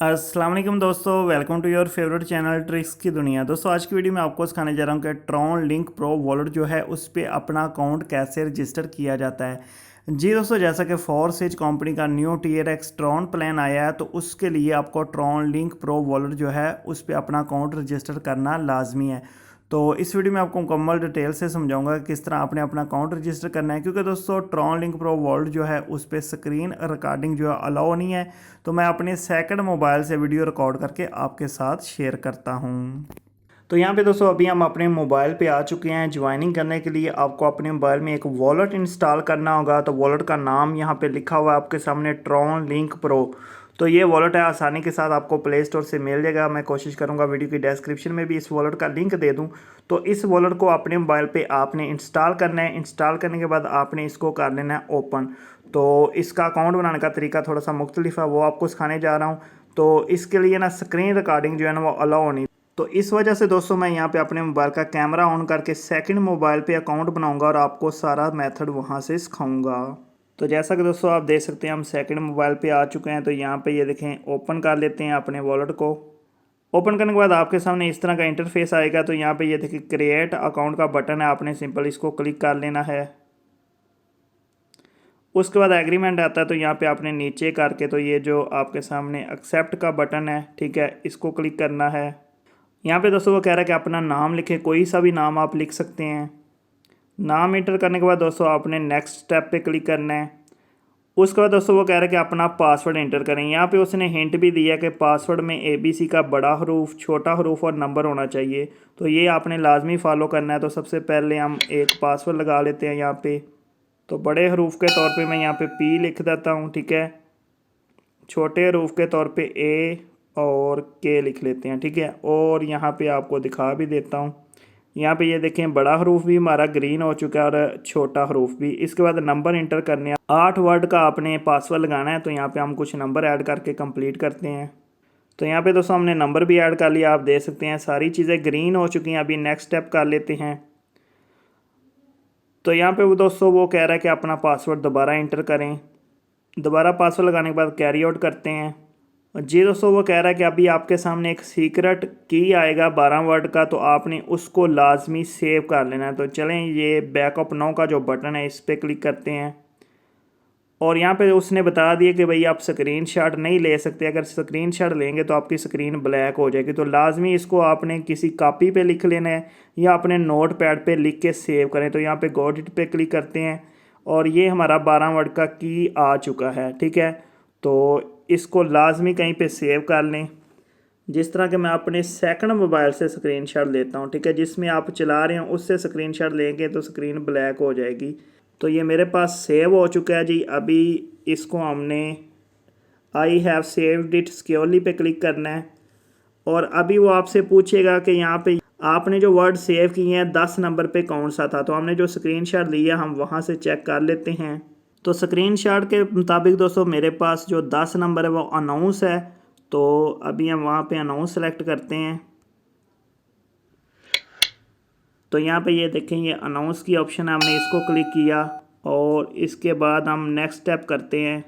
अस्सलाम वालेकुम दोस्तों, welcome to your favourite channel tricks की दुनिया। दोस्तों आज की वीडियो में आपको सिखाने जा रहा हूँ कि ट्रॉन लिंक प्रो वॉलेट जो है उस पर अपना अकाउंट कैसे रजिस्टर किया जाता है। जी दोस्तों, जैसा कि फोरसेज कंपनी का न्यू TRX ट्रॉन प्लान आया है तो उसके लिए आपको ट्रॉन लिंक प्रो वॉलेट जो है उस पर अपना अकाउंट रजिस्टर करना लाजमी है। तो इस वीडियो में आपको मुकम्मल डिटेल से समझाऊंगा कि किस तरह आपने अपना अकाउंट रजिस्टर करना है, क्योंकि दोस्तों ट्रॉन लिंक प्रो वर्ल्ड जो है उस पर स्क्रीन रिकॉर्डिंग जो है अलाउ नहीं है। तो मैं अपने सेकंड मोबाइल से वीडियो रिकॉर्ड करके आपके साथ शेयर करता हूँ। तो यहाँ पे दोस्तों अभी हम अपने मोबाइल पे आ चुके हैं। ज्वाइनिंग करने के लिए आपको अपने मोबाइल में एक वॉलेट इंस्टॉल करना होगा। तो वॉलेट का नाम यहाँ पे लिखा हुआ है आपके सामने, ट्रॉन लिंक प्रो। तो ये वॉलेट है, आसानी के साथ आपको प्ले स्टोर से मिल जाएगा। मैं कोशिश करूँगा वीडियो की डिस्क्रिप्शन में भी इस वॉलेट का लिंक दे दूँ। तो इस वॉलेट को अपने मोबाइल पर आपने इंस्टॉल करना है। इंस्टॉल करने के बाद आपने इसको कर लेना है ओपन। तो इसका अकाउंट बनाने का तरीका थोड़ा सा मुख्तलिफ है, वो आपको सिखाने जा रहा हूँ। तो इसके लिए ना स्क्रीन रिकॉर्डिंग जो है ना वो अलाउ नहीं। तो इस वजह से दोस्तों मैं यहाँ पे अपने मोबाइल का कैमरा ऑन करके सेकंड मोबाइल पे अकाउंट बनाऊंगा और आपको सारा मेथड वहाँ से सिखाऊंगा। तो जैसा कि दोस्तों आप देख सकते हैं हम सेकंड मोबाइल पे आ चुके हैं। तो यहाँ पे ये देखें, ओपन कर लेते हैं अपने वॉलेट को। ओपन करने के बाद आपके सामने इस तरह का इंटरफेस आएगा। तो यहाँ पे ये देखिए क्रिएट अकाउंट का बटन है, आपने सिंपल इसको क्लिक कर लेना है। उसके बाद एग्रीमेंट आता है, तो यहाँ पे आपने नीचे करके तो ये जो आपके सामने एक्सेप्ट का बटन है, ठीक है, इसको क्लिक करना है। यहाँ पे दोस्तों वो कह रहा है कि अपना नाम लिखें, कोई सा भी नाम आप लिख सकते हैं। नाम इंटर करने के बाद दोस्तों आपने नेक्स्ट स्टेप पे क्लिक करना है। उसके बाद दोस्तों वो कह रहा है कि अपना पासवर्ड इंटर करें। यहाँ पे उसने हिंट भी दिया कि पासवर्ड में ABC का बड़ा हरूफ, छोटा हरूफ और नंबर होना चाहिए। तो ये आपने लाजमी फॉलो करना है। तो सबसे पहले हम एक पासवर्ड लगा लेते हैं यहाँ पे। तो बड़े हरूफ के तौर पे मैं यहाँ पे P लिख देता हूँ, ठीक है। छोटे हरूफ के तौर पे A और K लिख लेते हैं, ठीक है। और यहाँ पे आपको दिखा भी देता हूँ। यहाँ पे ये देखें, बड़ा हरूफ भी हमारा ग्रीन हो चुका है और छोटा हरूफ भी। इसके बाद नंबर इंटर करने हैं। 8 वर्ड का आपने पासवर्ड लगाना है। तो यहाँ पे हम कुछ नंबर ऐड करके कंप्लीट करते हैं। तो यहाँ पे दोस्तों हमने नंबर भी ऐड कर लिया। आप देख सकते हैं सारी चीज़ें ग्रीन हो चुकी हैं। अभी नेक्स्ट स्टेप कर लेते हैं। तो यहाँ पे वो दोस्तों वो कह रहा है कि अपना पासवर्ड दोबारा इंटर करें। दोबारा पासवर्ड लगाने के बाद कैरी आउट करते हैं। जी दोस्तों वो कह रहा है कि अभी आपके सामने एक सीक्रेट की आएगा 12 वर्ड का, तो आपने उसको लाजमी सेव कर लेना है। तो चलें, ये बैकअप नाउ का जो बटन है इस पर क्लिक करते हैं। और यहाँ पे उसने बता दिया कि भाई आप स्क्रीनशॉट नहीं ले सकते। अगर स्क्रीनशॉट लेंगे तो आपकी स्क्रीन ब्लैक हो जाएगी। तो लाजमी इसको आपने किसी कॉपी पे लिख लेना है या अपने नोट पैड पर लिख के सेव करें। तो यहाँ पे गॉट इट पे क्लिक करते हैं और ये हमारा 12 वर्ड का की आ चुका है, ठीक है। तो इसको लाजमी कहीं पे सेव कर लें। जिस तरह के मैं अपने सेकंड मोबाइल से स्क्रीनशॉट लेता हूँ, ठीक है, जिसमें आप चला रहे हो उससे स्क्रीनशॉट लेंगे तो स्क्रीन ब्लैक हो जाएगी। तो ये मेरे पास सेव हो चुका है जी। अभी इसको हमने I have saved it securely पे क्लिक करना है। और अभी वो आपसे पूछेगा कि यहाँ पे आपने जो वर्ड सेव किए हैं 10 नंबर पे कौन सा था। तो हमने जो स्क्रीनशॉट लिया हम वहाँ से चेक कर लेते हैं। तो स्क्रीनशॉट के मुताबिक दोस्तों मेरे पास जो 10 नंबर है वो अनाउंस है। तो अभी हम वहाँ पे अनाउंस सेलेक्ट करते हैं। तो यहाँ पे ये देखें, ये अनाउंस की ऑप्शन है, हमने इसको क्लिक किया और इसके बाद हम नेक्स्ट स्टेप करते हैं।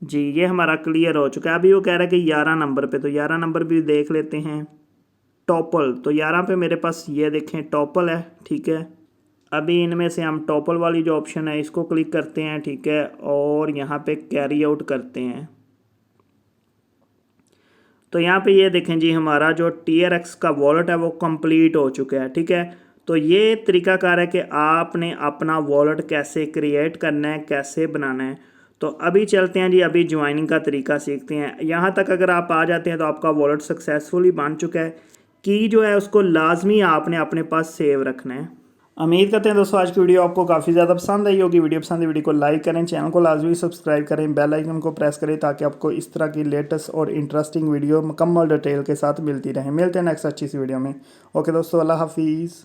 जी ये हमारा क्लियर हो चुका है। अभी वो कह रहा है कि 11 नंबर पे, तो 11 नंबर भी देख लेते हैं। टॉपल, तो 11 पे मेरे पास ये देखें टॉपल है, ठीक है। अभी इनमें से हम टॉपल वाली जो ऑप्शन है इसको क्लिक करते हैं, ठीक है। और यहाँ पे कैरी आउट करते हैं। तो यहाँ पे ये देखें जी, हमारा जो TRX का वॉलेट है वो कंप्लीट हो चुका है, ठीक है। तो ये तरीकाकार है कि आपने अपना वॉलेट कैसे क्रिएट करना है, कैसे बनाना है। तो अभी चलते हैं जी, अभी ज्वाइनिंग का तरीका सीखते हैं। यहाँ तक अगर आप आ जाते हैं तो आपका वॉलेट सक्सेसफुली बन चुका है। की जो है उसको लाजमी आपने अपने पास सेव रखना है। उम्मीद करते हैं दोस्तों आज की वीडियो आपको काफ़ी ज़्यादा पसंद आई होगी। वीडियो पसंद है वीडियो को लाइक करें, चैनल को लाजमी सब्सक्राइब करें, बेल आइकन को प्रेस करें ताकि आपको इस तरह की लेटेस्ट और इंटरेस्टिंग वीडियो मुकम्मल डिटेल के साथ मिलती रहे। मिलते हैं नेक्स्ट अच्छी सी वीडियो में। ओके दोस्तों, अल्लाह हाफिज़।